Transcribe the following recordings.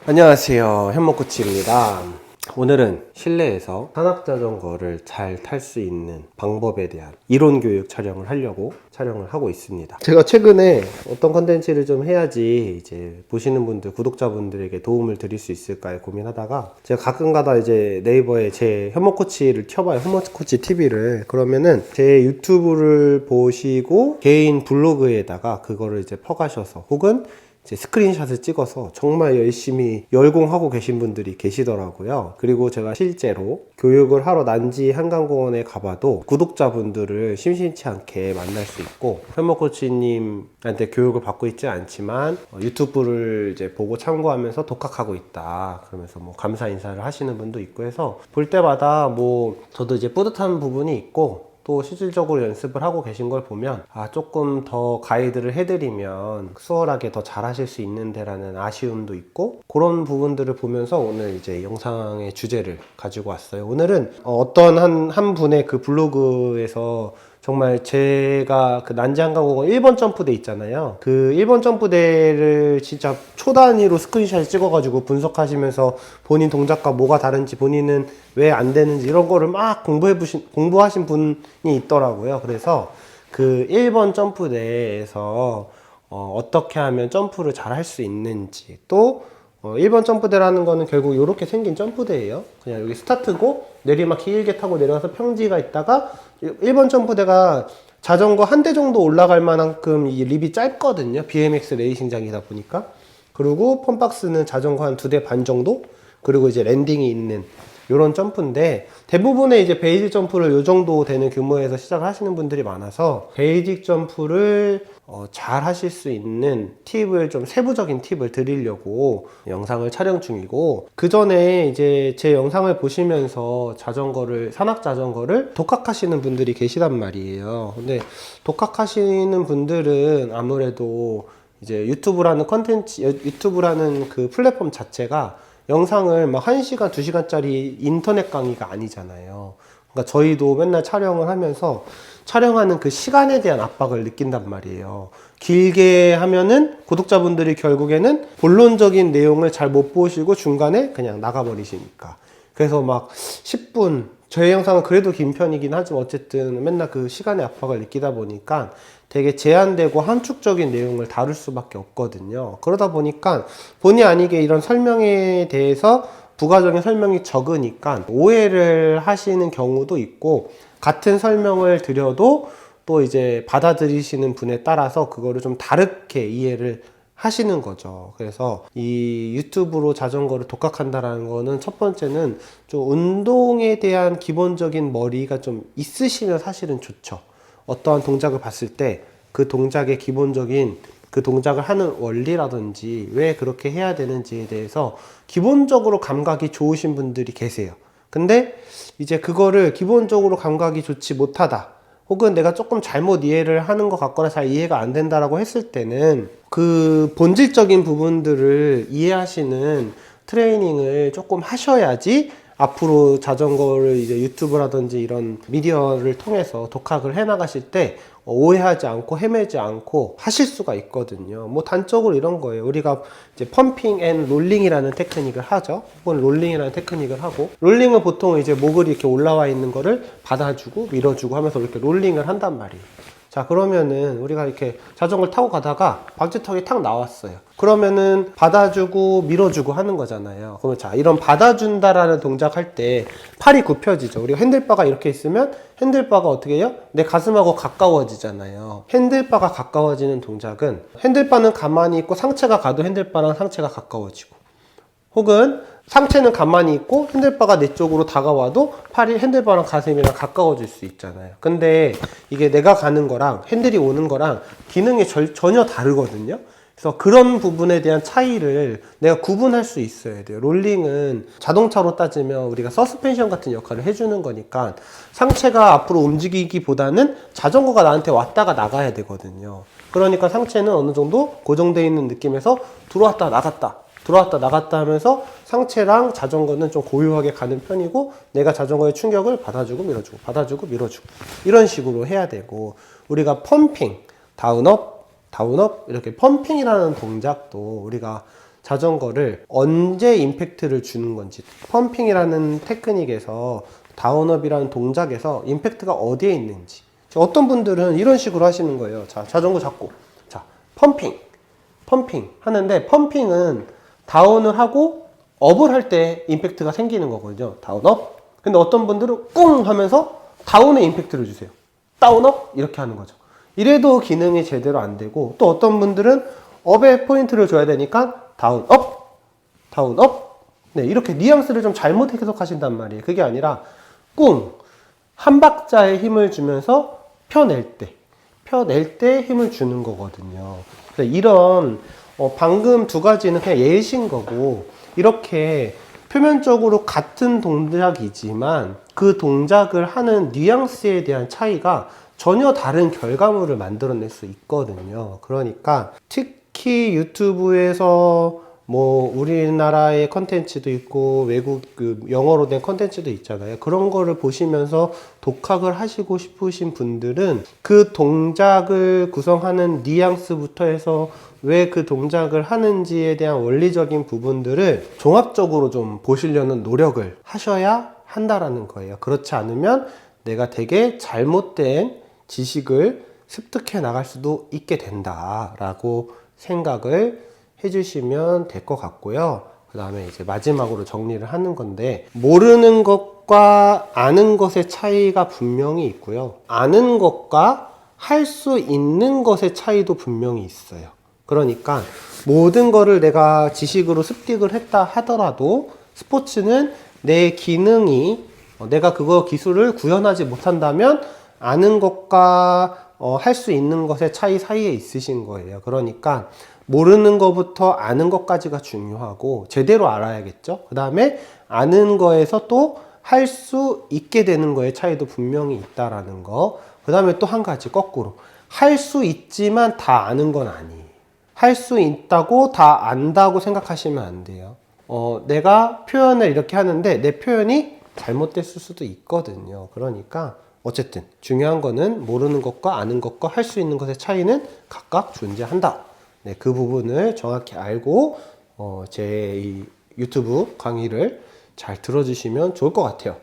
안녕하세요, 현목코치입니다. 오늘은 실내에서 산악자전거를 잘 탈 수 있는 방법에 대한 이론 교육 촬영을 하려고 촬영을 하고 있습니다. 제가 최근에 어떤 컨텐츠를 좀 해야지 이제 보시는 분들, 구독자분들에게 도움을 드릴 수 있을까 고민하다가 제가 가끔가다 이제 네이버에 제 현목코치를 켜봐요. 현목코치 TV를. 그러면은 제 유튜브를 보시고 개인 블로그에다가 그거를 이제 퍼가셔서 혹은 제 스크린샷을 찍어서 정말 열심히 열공하고 계신 분들이 계시더라고요. 그리고 제가 실제로 교육을 하러 난지 한강공원에 가봐도 구독자분들을 심심치 않게 만날 수 있고, 현목코치님한테 교육을 받고 있지 않지만 유튜브를 이제 보고 참고하면서 독학하고 있다 그러면서 뭐 감사 인사를 하시는 분도 있고 해서 볼 때마다 뭐 저도 이제 뿌듯한 부분이 있고, 또 실질적으로 연습을 하고 계신 걸 보면 조금 더 가이드를 해드리면 수월하게 더 잘하실 수 있는데 라는 아쉬움도 있고, 그런 부분들을 보면서 오늘 이제 영상의 주제를 가지고 왔어요. 오늘은 어떤 한 분의 그 블로그에서 정말 제가 그 난지한강공원 1번 점프대 있잖아요. 그 1번 점프대를 진짜 초단위로 스크린샷 찍어가지고 분석하시면서 본인 동작과 뭐가 다른지, 본인은 왜 안 되는지 이런 거를 막 공부하신 분이 있더라고요. 그래서 그 1번 점프대에서 어떻게 하면 점프를 잘 할 수 있는지, 또 1번 점프대라는 거는 결국 이렇게 생긴 점프대예요. 그냥 여기 스타트고 내리막 길게 타고 내려가서 평지가 있다가 1번 점프대가 자전거 한 대 정도 올라갈 만큼 이 립이 짧거든요. BMX 레이싱장이다 보니까. 그리고 펌박스는 자전거 한 2대 반 정도? 그리고 이제 랜딩이 있는 요런 점프인데, 대부분의 이제 베이직 점프를 요 정도 되는 규모에서 시작을 하시는 분들이 많아서 베이직 점프를 잘 하실 수 있는 팁을, 좀 세부적인 팁을 드리려고 영상을 촬영 중이고, 그 전에 이제 제 영상을 보시면서 산악 자전거를 독학하시는 분들이 계시단 말이에요. 근데 독학하시는 분들은 아무래도 이제 유튜브라는 그 플랫폼 자체가 영상을 막 1시간, 2시간짜리 인터넷 강의가 아니잖아요. 그러니까 저희도 맨날 촬영을 하면서 촬영하는 그 시간에 대한 압박을 느낀단 말이에요. 길게 하면은 구독자분들이 결국에는 본론적인 내용을 잘 못 보시고 중간에 그냥 나가버리시니까. 그래서 막 10분, 저의 영상은 그래도 긴 편이긴 하지만 어쨌든 맨날 그 시간의 압박을 느끼다 보니까 되게 제한되고 함축적인 내용을 다룰 수밖에 없거든요. 그러다 보니까 본의 아니게 이런 설명에 대해서 부가적인 설명이 적으니까 오해를 하시는 경우도 있고, 같은 설명을 드려도 또 이제 받아들이시는 분에 따라서 그거를 좀 다르게 이해를 하시는 거죠. 그래서 이 유튜브로 자전거를 독학한다라는 거는, 첫 번째는 좀 운동에 대한 기본적인 머리가 좀 있으시면 사실은 좋죠. 어떠한 동작을 봤을 때 그 동작의 기본적인, 그 동작을 하는 원리라든지 왜 그렇게 해야 되는지에 대해서 기본적으로 감각이 좋으신 분들이 계세요. 근데 이제 그거를 기본적으로 감각이 좋지 못하다, 혹은 내가 조금 잘못 이해를 하는 것 같거나 잘 이해가 안 된다라고 했을 때는 그 본질적인 부분들을 이해하시는 트레이닝을 조금 하셔야지 앞으로 자전거를 이제 유튜브라든지 이런 미디어를 통해서 독학을 해 나가실 때 오해하지 않고 헤매지 않고 하실 수가 있거든요. 뭐 단적으로 이런 거예요. 우리가 이제 펌핑 앤 롤링이라는 테크닉을 하죠. 혹은 롤링이라는 테크닉을 하고, 롤링은 보통 이제 목을 이렇게 올라와 있는 거를 받아주고 밀어주고 하면서 이렇게 롤링을 한단 말이에요. 자, 그러면은 우리가 이렇게 자전거를 타고 가다가 방지턱이 탁 나왔어요. 그러면은 받아주고 밀어주고 하는 거잖아요. 그러면 자, 이런 받아준다라는 동작 할 때 팔이 굽혀지죠. 우리가 핸들바가 이렇게 있으면 핸들바가 어떻게 해요? 내 가슴하고 가까워지잖아요. 핸들바가 가까워지는 동작은, 핸들바는 가만히 있고 상체가 가도 핸들바랑 상체가 가까워지고, 혹은 상체는 가만히 있고 핸들바가 내 쪽으로 다가와도 팔이 핸들바랑 가슴이랑 가까워질 수 있잖아요. 근데 이게 내가 가는 거랑 핸들이 오는 거랑 기능이 전혀 다르거든요. 그래서 그런 부분에 대한 차이를 내가 구분할 수 있어야 돼요. 롤링은 자동차로 따지면 우리가 서스펜션 같은 역할을 해주는 거니까 상체가 앞으로 움직이기보다는 자전거가 나한테 왔다가 나가야 되거든요. 그러니까 상체는 어느 정도 고정되어 있는 느낌에서 들어왔다 나갔다 하면서 상체랑 자전거는 좀 고요하게 가는 편이고, 내가 자전거의 충격을 받아주고 밀어주고 이런 식으로 해야 되고, 우리가 펌핑, 다운업 이렇게 펌핑이라는 동작도 우리가 자전거를 언제 임팩트를 주는 건지, 펌핑이라는 테크닉에서 다운업이라는 동작에서 임팩트가 어디에 있는지. 어떤 분들은 이런 식으로 하시는 거예요. 자, 자전거 잡고, 자, 펌핑 하는데, 펌핑은 다운을 하고 업을 할 때 임팩트가 생기는 거거든요. 다운업. 근데 어떤 분들은 꿍 하면서 다운에 임팩트를 주세요. 다운업 이렇게 하는 거죠. 이래도 기능이 제대로 안 되고, 또 어떤 분들은 업에 포인트를 줘야 되니까 다운업, 다운업. 네, 이렇게 뉘앙스를 좀 잘못 해석하신단 말이에요. 그게 아니라 꿍, 한 박자에 힘을 주면서 펴낼 때 힘을 주는 거거든요. 이런 방금 두 가지는 그냥 예시인 거고, 이렇게 표면적으로 같은 동작이지만 그 동작을 하는 뉘앙스에 대한 차이가 전혀 다른 결과물을 만들어낼 수 있거든요. 그러니까 특히 유튜브에서 뭐 우리나라의 컨텐츠도 있고 외국 영어로 된 컨텐츠도 있잖아요. 그런 거를 보시면서 독학을 하시고 싶으신 분들은 그 동작을 구성하는 뉘앙스부터 해서 왜 그 동작을 하는지에 대한 원리적인 부분들을 종합적으로 좀 보시려는 노력을 하셔야 한다라는 거예요. 그렇지 않으면 내가 되게 잘못된 지식을 습득해 나갈 수도 있게 된다라고 생각을 해주시면 될 것 같고요. 그 다음에 이제 마지막으로 정리를 하는 건데, 모르는 것과 아는 것의 차이가 분명히 있고요. 아는 것과 할 수 있는 것의 차이도 분명히 있어요. 그러니까 모든 거를 내가 지식으로 습득을 했다 하더라도 스포츠는 내 기능이 내가 그거 기술을 구현하지 못한다면 아는 것과 할 수 있는 것의 차이 사이에 있으신 거예요. 그러니까 모르는 것부터 아는 것까지가 중요하고, 제대로 알아야겠죠. 그 다음에 아는 거에서 또 할 수 있게 되는 거의 차이도 분명히 있다라는 거. 그 다음에 또 한 가지 거꾸로, 할 수 있지만 다 아는 건 아니에요. 할 수 있다고 다 안다고 생각하시면 안 돼요. 내가 표현을 이렇게 하는데 내 표현이 잘못됐을 수도 있거든요. 그러니까 어쨌든 중요한 거는 모르는 것과 아는 것과 할 수 있는 것의 차이는 각각 존재한다. 네, 그 부분을 정확히 알고 제 이 유튜브 강의를 잘 들어주시면 좋을 것 같아요.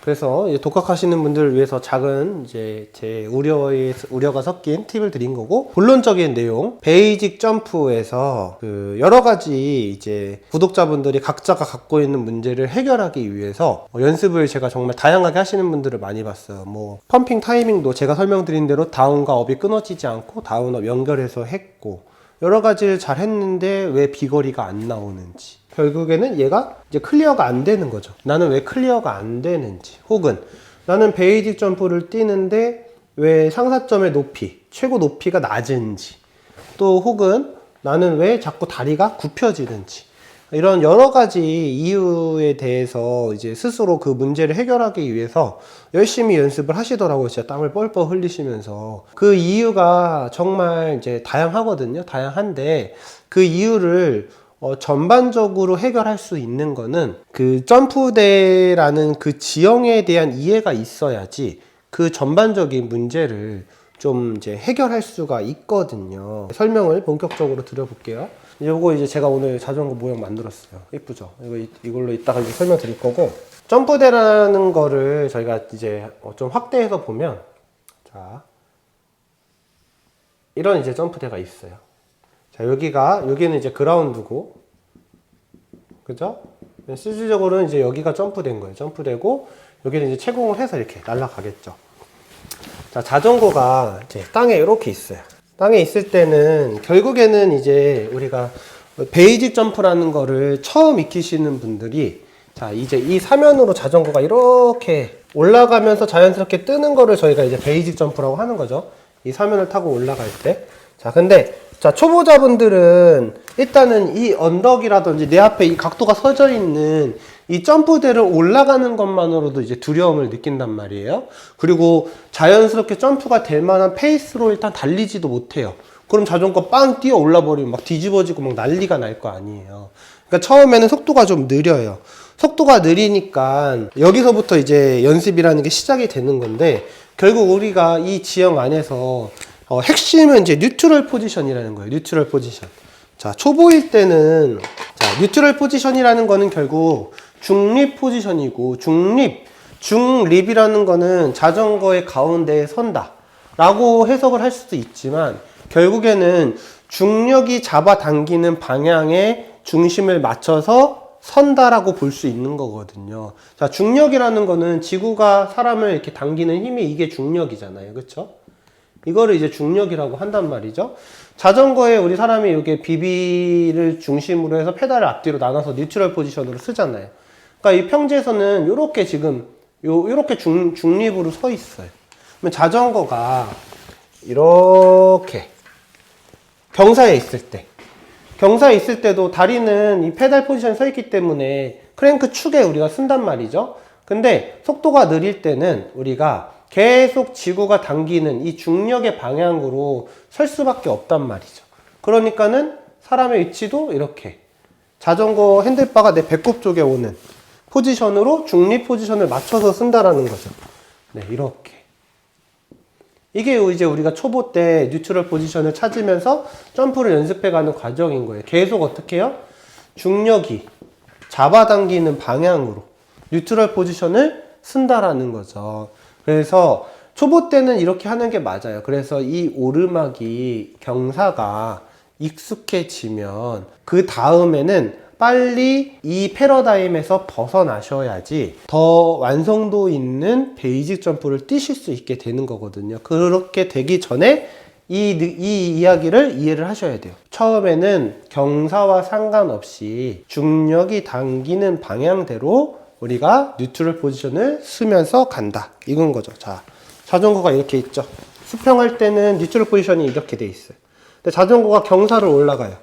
그래서 독학하시는 분들을 위해서 작은 이제 제 우려가 섞인 팁을 드린 거고, 본론적인 내용, 베이직 점프에서 그 여러 가지 이제 구독자분들이 각자가 갖고 있는 문제를 해결하기 위해서 연습을 제가 정말 다양하게 하시는 분들을 많이 봤어요. 뭐 펌핑 타이밍도 제가 설명드린 대로 다운과 업이 끊어지지 않고 다운업 연결해서 했고, 여러 가지를 잘 했는데 왜 비거리가 안 나오는지, 결국에는 얘가 이제 클리어가 안 되는 거죠. 나는 왜 클리어가 안 되는지, 혹은 나는 베이직 점프를 뛰는데 왜 상사점의 높이, 최고 높이가 낮은지, 또 혹은 나는 왜 자꾸 다리가 굽혀지는지, 이런 여러 가지 이유에 대해서 이제 스스로 그 문제를 해결하기 위해서 열심히 연습을 하시더라고요. 진짜 땀을 뻘뻘 흘리시면서. 그 이유가 정말 이제 다양하거든요. 다양한데 그 이유를 전반적으로 해결할 수 있는 거는 그 점프대라는 그 지형에 대한 이해가 있어야지 그 전반적인 문제를 좀 이제 해결할 수가 있거든요. 설명을 본격적으로 드려볼게요. 요거 이제 제가 오늘 자전거 모형 만들었어요. 예쁘죠? 이걸로 이따가 이제 설명 드릴 거고, 점프대라는 거를 저희가 이제 좀 확대해서 보면, 자, 이런 이제 점프대가 있어요. 자, 여기는 이제 그라운드고, 그죠? 실질적으로는 이제 여기가 점프된 거예요. 점프되고, 여기는 이제 채공을 해서 이렇게 날아가겠죠. 자, 자전거가 이제 땅에 이렇게 있어요. 땅에 있을 때는 결국에는 이제 우리가 베이직 점프라는 거를 처음 익히시는 분들이, 자, 이제 이 사면으로 자전거가 이렇게 올라가면서 자연스럽게 뜨는 거를 저희가 이제 베이직 점프라고 하는 거죠. 이 사면을 타고 올라갈 때. 자, 근데 자, 초보자분들은 일단은 이 언덕이라든지 내 앞에 이 각도가 서져 있는 이 점프대를 올라가는 것만으로도 이제 두려움을 느낀단 말이에요. 그리고 자연스럽게 점프가 될 만한 페이스로 일단 달리지도 못해요. 그럼 자전거 빵 뛰어 올라버리면 막 뒤집어지고 막 난리가 날 거 아니에요. 그러니까 처음에는 속도가 좀 느려요. 속도가 느리니까 여기서부터 이제 연습이라는 게 시작이 되는 건데, 결국 우리가 이 지형 안에서 핵심은 이제 뉴트럴 포지션이라는 거예요. 뉴트럴 포지션. 자, 초보일 때는, 자, 뉴트럴 포지션이라는 거는 결국 중립 포지션이고, 중립이라는 거는 자전거의 가운데에 선다 라고 해석을 할 수도 있지만, 결국에는 중력이 잡아당기는 방향에 중심을 맞춰서 선다라고 볼 수 있는 거거든요. 자, 중력이라는 거는 지구가 사람을 이렇게 당기는 힘이 이게 중력이잖아요. 그쵸? 이거를 이제 중력이라고 한단 말이죠. 자전거에 우리 사람이 이렇게 비비를 중심으로 해서 페달을 앞뒤로 나눠서 뉴트럴 포지션으로 쓰잖아요. 그러니까 이 평지에서는 요렇게 지금 요렇게 중립으로 서 있어요. 그러면 자전거가 이렇게 경사에 있을 때도 다리는 이 페달 포지션에 서 있기 때문에 크랭크 축에 우리가 쓴단 말이죠. 근데 속도가 느릴 때는 우리가 계속 지구가 당기는 이 중력의 방향으로 설 수밖에 없단 말이죠. 그러니까는 사람의 위치도 이렇게 자전거 핸들바가 내 배꼽 쪽에 오는 포지션으로 중립 포지션을 맞춰서 쓴다라는 거죠. 네, 이렇게. 이게 이제 우리가 초보 때 뉴트럴 포지션을 찾으면서 점프를 연습해가는 과정인 거예요. 계속 어떻게 해요? 중력이 잡아당기는 방향으로 뉴트럴 포지션을 쓴다라는 거죠. 그래서 초보 때는 이렇게 하는 게 맞아요. 그래서 이 오르막이 경사가 익숙해지면 그 다음에는 빨리 이 패러다임에서 벗어나셔야지 더 완성도 있는 베이직 점프를 뛰실 수 있게 되는 거거든요. 그렇게 되기 전에 이 이야기를 이해를 하셔야 돼요. 처음에는 경사와 상관없이 중력이 당기는 방향대로 우리가 뉴트럴 포지션을 쓰면서 간다. 이건 거죠. 자, 자전거가 이렇게 있죠. 수평할 때는 뉴트럴 포지션이 이렇게 돼 있어요. 근데 자전거가 경사를 올라가요.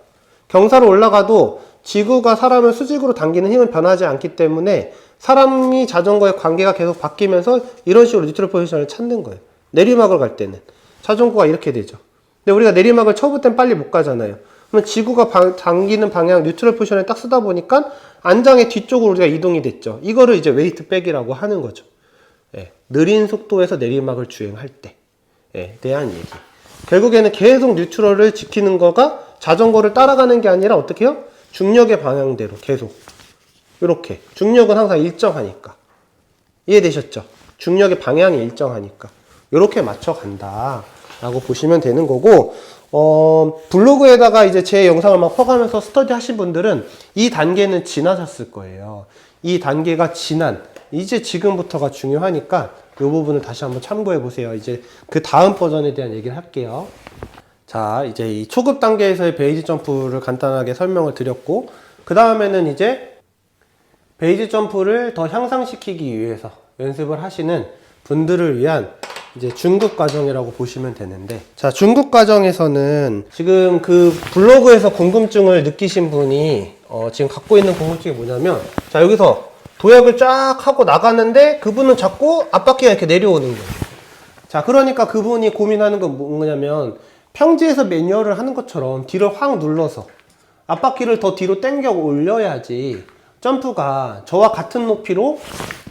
경사를 올라가도 지구가 사람을 수직으로 당기는 힘은 변하지 않기 때문에 사람이 자전거의 관계가 계속 바뀌면서 이런 식으로 뉴트럴 포지션을 찾는 거예요. 내리막을 갈 때는 자전거가 이렇게 되죠. 근데 우리가 내리막을 초보 땐 빨리 못 가잖아요. 그러면 지구가 당기는 방향 뉴트럴 포지션을 딱 쓰다 보니까 안장의 뒤쪽으로 우리가 이동이 됐죠. 이거를 이제 웨이트 백이라고 하는 거죠. 예, 느린 속도에서 내리막을 주행할 때에 대한 얘기. 결국에는 계속 뉴트럴을 지키는 거가 자전거를 따라가는 게 아니라 어떻게 해요? 중력의 방향대로 계속 이렇게. 중력은 항상 일정하니까. 이해되셨죠? 중력의 방향이 일정하니까 이렇게 맞춰 간다 라고 보시면 되는 거고, 블로그에다가 이제 제 영상을 막 퍼가면서 스터디 하신 분들은 이 단계는 지나셨을 거예요. 이 단계가 이제 지금부터가 중요하니까 이 부분을 다시 한번 참고해 보세요. 이제 그 다음 버전에 대한 얘기를 할게요. 자, 이제 이 초급 단계에서의 베이직 점프를 간단하게 설명을 드렸고, 그 다음에는 이제 베이직 점프를 더 향상시키기 위해서 연습을 하시는 분들을 위한 이제 중급 과정이라고 보시면 되는데, 자, 중급 과정에서는 지금 그 블로그에서 궁금증을 느끼신 분이 지금 갖고 있는 궁금증이 뭐냐면, 자, 여기서 도약을 쫙 하고 나가는데 그분은 자꾸 앞바퀴가 이렇게 내려오는 거예요. 자, 그러니까 그분이 고민하는 건 뭐냐면, 평지에서 매뉴얼을 하는 것처럼 뒤를 확 눌러서 앞바퀴를 더 뒤로 당겨 올려야지 점프가 저와 같은 높이로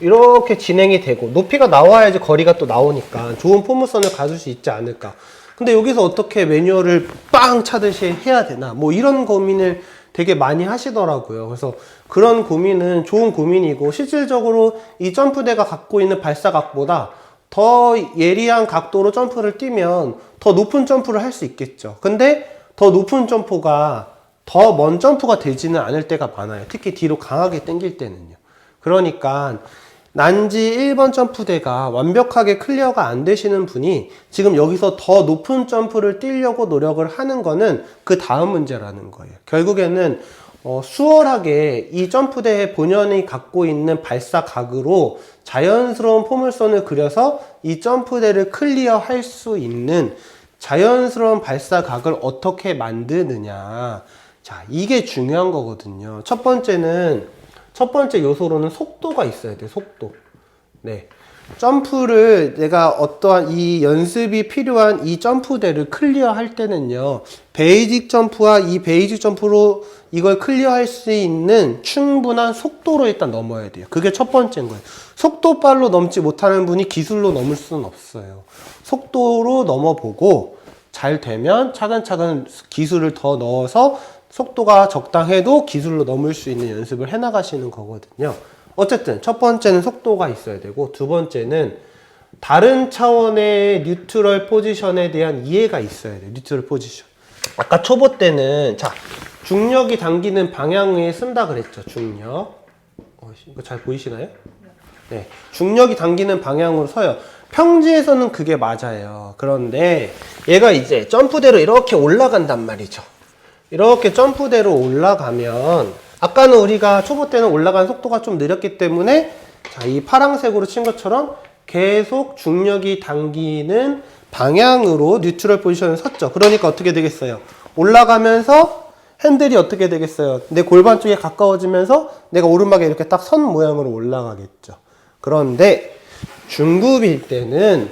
이렇게 진행이 되고, 높이가 나와야지 거리가 또 나오니까 좋은 포물선을 가질 수 있지 않을까. 근데 여기서 어떻게 매뉴얼을 빵 차듯이 해야 되나, 뭐 이런 고민을 되게 많이 하시더라고요. 그래서 그런 고민은 좋은 고민이고, 실질적으로 이 점프대가 갖고 있는 발사각보다 더 예리한 각도로 점프를 뛰면 더 높은 점프를 할 수 있겠죠. 근데 더 높은 점프가 더 먼 점프가 되지는 않을 때가 많아요. 특히 뒤로 강하게 당길 때는요. 그러니까 난지 1번 점프대가 완벽하게 클리어가 안 되시는 분이 지금 여기서 더 높은 점프를 뛰려고 노력을 하는 거는 그 다음 문제라는 거예요. 결국에는 수월하게 이 점프대의 본연이 갖고 있는 발사각으로 자연스러운 포물선을 그려서 이 점프대를 클리어할 수 있는 자연스러운 발사각을 어떻게 만드느냐. 자, 이게 중요한 거거든요. 첫 번째 요소로는 속도가 있어야 돼요. 속도. 네. 점프를 내가 어떠한 이 연습이 필요한 이 점프대를 클리어 할 때는요, 베이직 점프와 이 베이직 점프로 이걸 클리어 할 수 있는 충분한 속도로 일단 넘어야 돼요. 그게 첫 번째인 거예요. 속도빨로 넘지 못하는 분이 기술로 넘을 수는 없어요. 속도로 넘어보고 잘 되면 차근차근 기술을 더 넣어서 속도가 적당해도 기술로 넘을 수 있는 연습을 해나가시는 거거든요. 어쨌든 첫 번째는 속도가 있어야 되고, 두 번째는 다른 차원의 뉴트럴 포지션에 대한 이해가 있어야 돼요. 뉴트럴 포지션. 아까 초보 때는 자, 중력이 당기는 방향에 쓴다 그랬죠. 중력. 이거 잘 보이시나요? 네. 중력이 당기는 방향으로 서요. 평지에서는 그게 맞아요. 그런데 얘가 이제 점프대로 이렇게 올라간단 말이죠. 이렇게 점프대로 올라가면, 아까는 우리가 초보 때는 올라가는 속도가 좀 느렸기 때문에, 자, 이 파란색으로 친 것처럼 계속 중력이 당기는 방향으로 뉴트럴 포지션을 섰죠. 그러니까 어떻게 되겠어요? 올라가면서 핸들이 어떻게 되겠어요? 내 골반 쪽에 가까워지면서 내가 오르막에 이렇게 딱 선 모양으로 올라가겠죠. 그런데 중급일 때는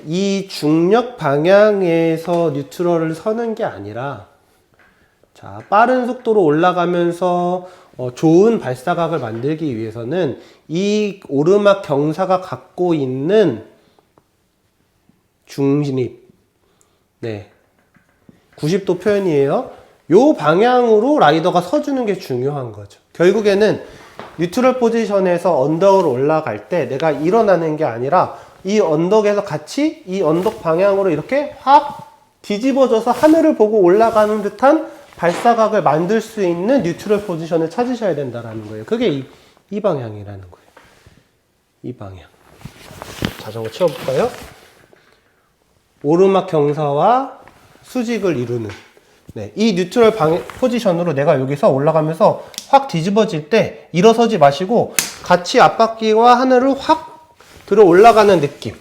이 중력 방향에서 뉴트럴을 서는 게 아니라, 자, 빠른 속도로 올라가면서 좋은 발사각을 만들기 위해서는 이 오르막 경사가 갖고 있는 중립, 네, 90도 표현이에요. 요 방향으로 라이더가 서주는 게 중요한 거죠. 결국에는 뉴트럴 포지션에서 언덕으로 올라갈 때 내가 일어나는 게 아니라 이 언덕에서 같이 이 언덕 방향으로 이렇게 확 뒤집어져서 하늘을 보고 올라가는 듯한 발사각을 만들 수 있는 뉴트럴 포지션을 찾으셔야 된다는 거예요. 그게 이 방향이라는 거예요. 이 방향. 자전거 치워볼까요? 오르막 경사와 수직을 이루는, 네, 이 뉴트럴 포지션으로 내가 여기서 올라가면서 확 뒤집어질 때 일어서지 마시고 같이 앞바퀴와 하늘을 확 들어 올라가는 느낌.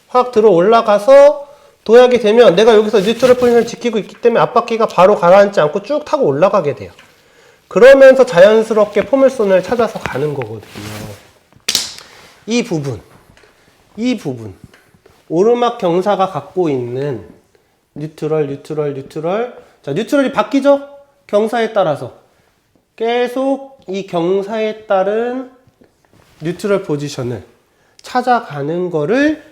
확 들어 올라가서 도약이 되면 내가 여기서 뉴트럴 포지션을 지키고 있기 때문에 앞바퀴가 바로 가라앉지 않고 쭉 타고 올라가게 돼요. 그러면서 자연스럽게 포물선을 찾아서 가는 거거든요. 이 부분, 오르막 경사가 갖고 있는 뉴트럴. 자, 뉴트럴이 바뀌죠? 경사에 따라서. 계속 이 경사에 따른 뉴트럴 포지션을 찾아가는 거를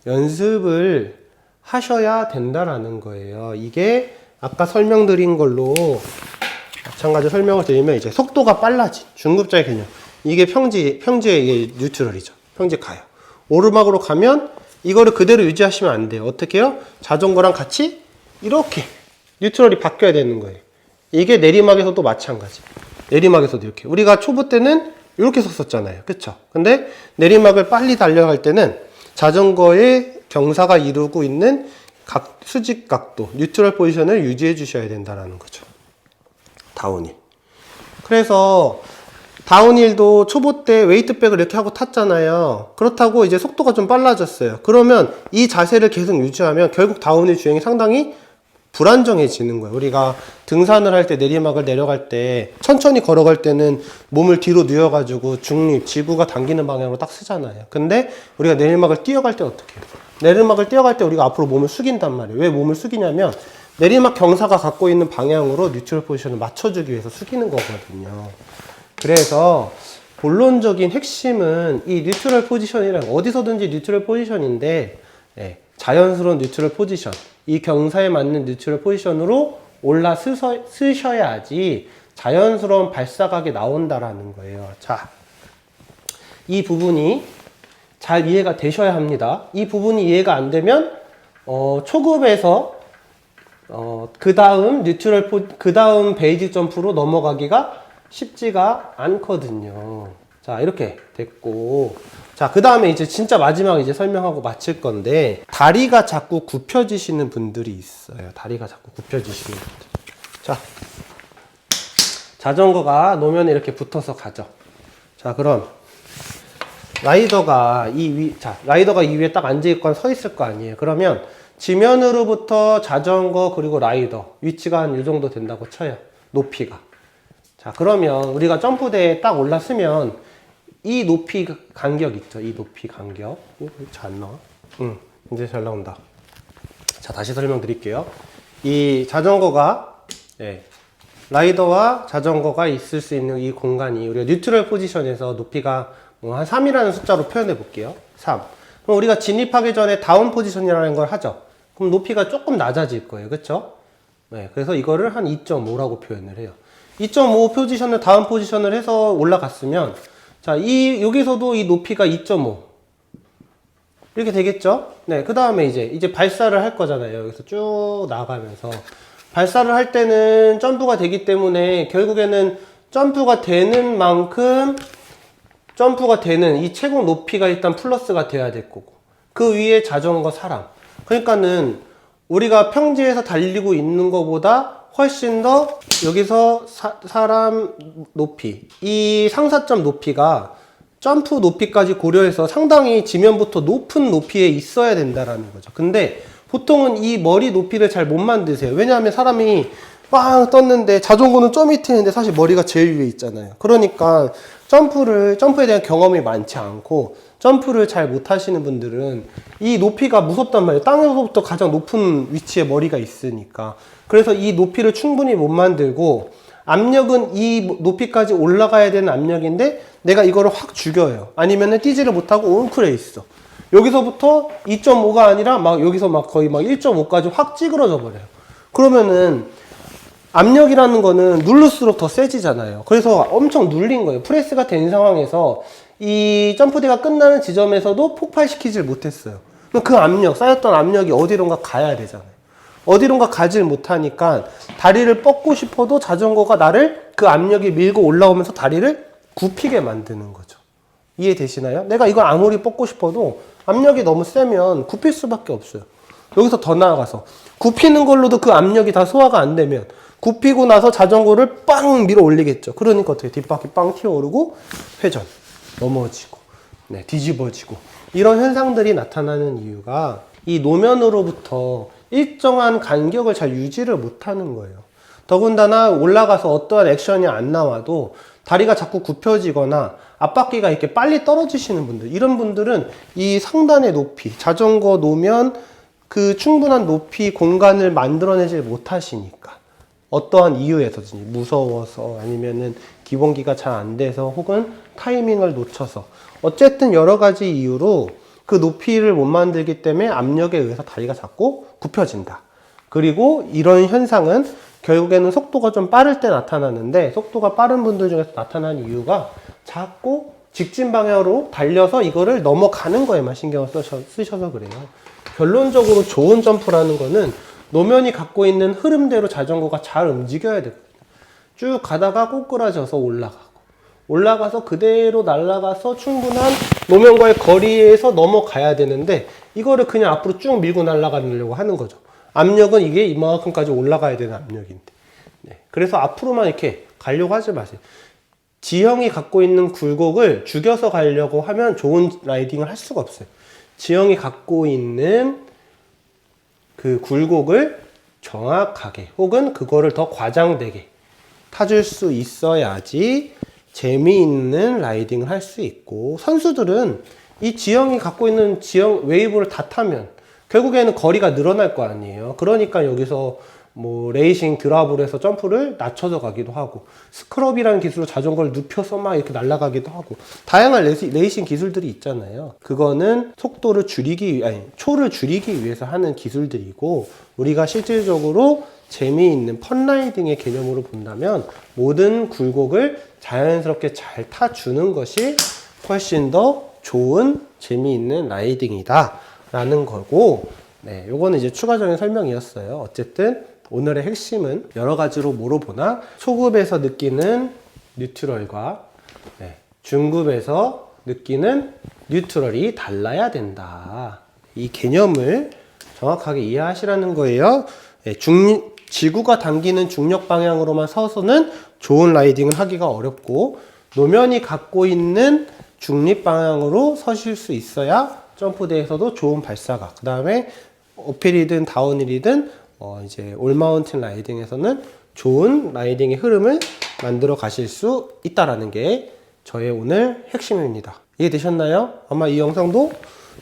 연습을 하셔야 된다라는 거예요. 이게 아까 설명드린 걸로 마찬가지로 설명을 드리면, 이제 속도가 빨라진 중급자의 개념. 이게 평지의 이게 뉴트럴이죠. 평지 가요. 오르막으로 가면 이거를 그대로 유지하시면 안 돼요. 어떻게 해요? 자전거랑 같이 이렇게 뉴트럴이 바뀌어야 되는 거예요. 이게 내리막에서도 마찬가지. 내리막에서도 이렇게. 우리가 초보 때는 이렇게 섰었잖아요. 그쵸? 근데 내리막을 빨리 달려갈 때는 자전거의 경사가 이루고 있는 수직 각도, 뉴트럴 포지션을 유지해 주셔야 된다는 거죠. 다운힐. 그래서 다운힐도 초보 때 웨이트백을 이렇게 하고 탔잖아요. 그렇다고 이제 속도가 좀 빨라졌어요. 그러면 이 자세를 계속 유지하면 결국 다운힐 주행이 상당히 불안정해지는 거예요. 우리가 등산을 할 때, 내리막을 내려갈 때, 천천히 걸어갈 때는 몸을 뒤로 뉘어가지고 중립, 지구가 당기는 방향으로 딱 쓰잖아요. 근데 우리가 내리막을 뛰어갈 때 어떻게 해요? 내리막을 뛰어갈 때 우리가 앞으로 몸을 숙인단 말이에요. 왜 몸을 숙이냐면 내리막 경사가 갖고 있는 방향으로 뉴트럴 포지션을 맞춰주기 위해서 숙이는 거거든요. 그래서 본론적인 핵심은 이 뉴트럴 포지션이란 어디서든지 뉴트럴 포지션인데, 네, 자연스러운 뉴트럴 포지션, 이 경사에 맞는 뉴트럴 포지션으로 올라 쓰셔야지 자연스러운 발사각이 나온다라는 거예요. 자, 이 부분이 잘 이해가 되셔야 합니다. 이 부분이 이해가 안 되면 초급에서 그 다음 베이직 점프로 넘어가기가 쉽지가 않거든요. 자, 이렇게 됐고, 자, 그 다음에 이제 진짜 마지막 이제 설명하고 마칠 건데, 다리가 자꾸 굽혀지시는 분들이 있어요. 다리가 자꾸 굽혀지시는 분들. 자, 자전거가 노면에 이렇게 붙어서 가죠. 자, 그럼 라이더가 라이더가 이 위에 딱 앉아있거나 서 있을 거 아니에요. 그러면 지면으로부터 자전거 그리고 라이더 위치가 한 이 정도 된다고 쳐요. 높이가. 자, 그러면 우리가 점프대에 딱 올랐으면 이 높이 간격 있죠. 이 높이 간격. 잘 안 나와? 이제 잘 나온다. 자, 다시 설명드릴게요. 이 자전거가, 네, 라이더와 자전거가 있을 수 있는 이 공간이 우리가 뉴트럴 포지션에서 높이가 한 3이라는 숫자로 표현해 볼게요. 3. 그럼 우리가 진입하기 전에 다운 포지션이라는 걸 하죠. 그럼 높이가 조금 낮아질 거예요. 그쵸? 네, 그래서 이거를 한 2.5라고 표현을 해요. 2.5 포지션을 다음 포지션을 해서 올라갔으면 자, 여기서도 이 높이가 2.5 이렇게 되겠죠? 네, 그 다음에 이제 발사를 할 거잖아요. 여기서 쭉 나가면서 발사를 할 때는 점프가 되기 때문에 결국에는 점프가 되는 만큼 점프가 되는 이 최고 높이가 일단 플러스가 돼야 될 거고 그 위에 자전거 사람 그러니까는 우리가 평지에서 달리고 있는 것보다 훨씬 더 여기서 사람 높이 이 상사점 높이가 점프 높이까지 고려해서 상당히 지면부터 높은 높이에 있어야 된다라는 거죠. 근데 보통은 이 머리 높이를 잘 못 만드세요. 왜냐하면 사람이 빵 떴는데 자전거는 저 밑에 있는데 사실 머리가 제일 위에 있잖아요. 그러니까 점프에 대한 경험이 많지 않고 점프를 잘 못하시는 분들은 이 높이가 무섭단 말이에요. 땅에서부터 가장 높은 위치에 머리가 있으니까. 그래서 이 높이를 충분히 못 만들고 압력은 이 높이까지 올라가야 되는 압력인데 내가 이거를 확 죽여요. 아니면은 뛰지를 못하고 웅크려 있어. 여기서부터 2.5가 아니라 막 여기서 막 거의 막 1.5까지 확 찌그러져 버려요. 그러면은 압력이라는 거는 누를수록 더 세지잖아요. 그래서 엄청 눌린 거예요. 프레스가 된 상황에서 이 점프대가 끝나는 지점에서도 폭발시키질 못했어요. 그 압력, 쌓였던 압력이 어디론가 가야 되잖아요. 어디론가 가질 못하니까 다리를 뻗고 싶어도 자전거가 나를 그 압력이 밀고 올라오면서 다리를 굽히게 만드는 거죠. 이해되시나요? 내가 이걸 아무리 뻗고 싶어도 압력이 너무 세면 굽힐 수밖에 없어요. 여기서 더 나아가서 굽히는 걸로도 그 압력이 다 소화가 안 되면 굽히고 나서 자전거를 빵 밀어 올리겠죠. 그러니까 어떻게 뒷바퀴 빵 튀어오르고 회전, 넘어지고, 네, 뒤집어지고 이런 현상들이 나타나는 이유가 이 노면으로부터 일정한 간격을 잘 유지를 못하는 거예요. 더군다나 올라가서 어떠한 액션이 안 나와도 다리가 자꾸 굽혀지거나 앞바퀴가 이렇게 빨리 떨어지시는 분들, 이런 분들은 이 상단의 높이, 자전거 노면 그 충분한 높이 공간을 만들어내지 못하시니까 어떠한 이유에서든지 무서워서 아니면은 기본기가 잘 안 돼서 혹은 타이밍을 놓쳐서 어쨌든 여러 가지 이유로 그 높이를 못 만들기 때문에 압력에 의해서 다리가 자꾸 굽혀진다. 그리고 이런 현상은 결국에는 속도가 좀 빠를 때 나타나는데 속도가 빠른 분들 중에서 나타나는 이유가 자꾸 직진 방향으로 달려서 이거를 넘어가는 거에만 신경을 쓰셔서 그래요. 결론적으로 좋은 점프라는 거는 노면이 갖고 있는 흐름대로 자전거가 잘 움직여야 되거든요. 쭉 가다가 꼬꾸라져서 올라가서 그대로 날아가서 충분한 노면과의 거리에서 넘어가야 되는데 이거를 그냥 앞으로 쭉 밀고 날아가려고 하는 거죠. 압력은 이게 이만큼까지 올라가야 되는 압력인데. 네. 그래서 앞으로만 이렇게 가려고 하지 마세요. 지형이 갖고 있는 굴곡을 죽여서 가려고 하면 좋은 라이딩을 할 수가 없어요. 지형이 갖고 있는 그 굴곡을 정확하게 혹은 그거를 더 과장되게 타줄 수 있어야지 재미있는 라이딩을 할 수 있고 선수들은 이 지형이 갖고 있는 지형 웨이브를 다 타면 결국에는 거리가 늘어날 거 아니에요. 그러니까 여기서 뭐 레이싱 드랍을 해서 점프를 낮춰서 가기도 하고 스크럽이라는 기술로 자전거를 눕혀서 막 이렇게 날아가기도 하고 다양한 레이싱 기술들이 있잖아요. 그거는 속도를 줄이기 초를 줄이기 위해서 하는 기술들이고 우리가 실질적으로 재미있는 펀라이딩의 개념으로 본다면 모든 굴곡을 자연스럽게 잘 타주는 것이 훨씬 더 좋은 재미있는 라이딩이다 라는 거고 네, 요거는 이제 추가적인 설명이었어요. 어쨌든 오늘의 핵심은 여러 가지로 뭐로 보나 초급에서 느끼는 뉴트럴과 중급에서 느끼는 뉴트럴이 달라야 된다. 이 개념을 정확하게 이해하시라는 거예요. 지구가 당기는 중력 방향으로만 서서는 좋은 라이딩을 하기가 어렵고 노면이 갖고 있는 중립 방향으로 서실 수 있어야 점프대에서도 좋은 발사각 그 다음에 어필이든 다운힐이든 이제 올마운틴 라이딩에서는 좋은 라이딩의 흐름을 만들어 가실 수 있다라는 게 저의 오늘 핵심입니다. 이해되셨나요? 아마 이 영상도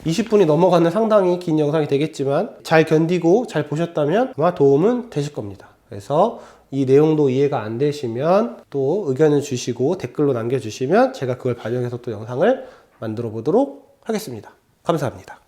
20분이 넘어가는 상당히 긴 영상이 되겠지만 잘 견디고 잘 보셨다면 아마 도움은 되실 겁니다. 그래서 이 내용도 이해가 안 되시면 또 의견을 주시고 댓글로 남겨주시면 제가 그걸 반영해서 또 영상을 만들어 보도록 하겠습니다. 감사합니다.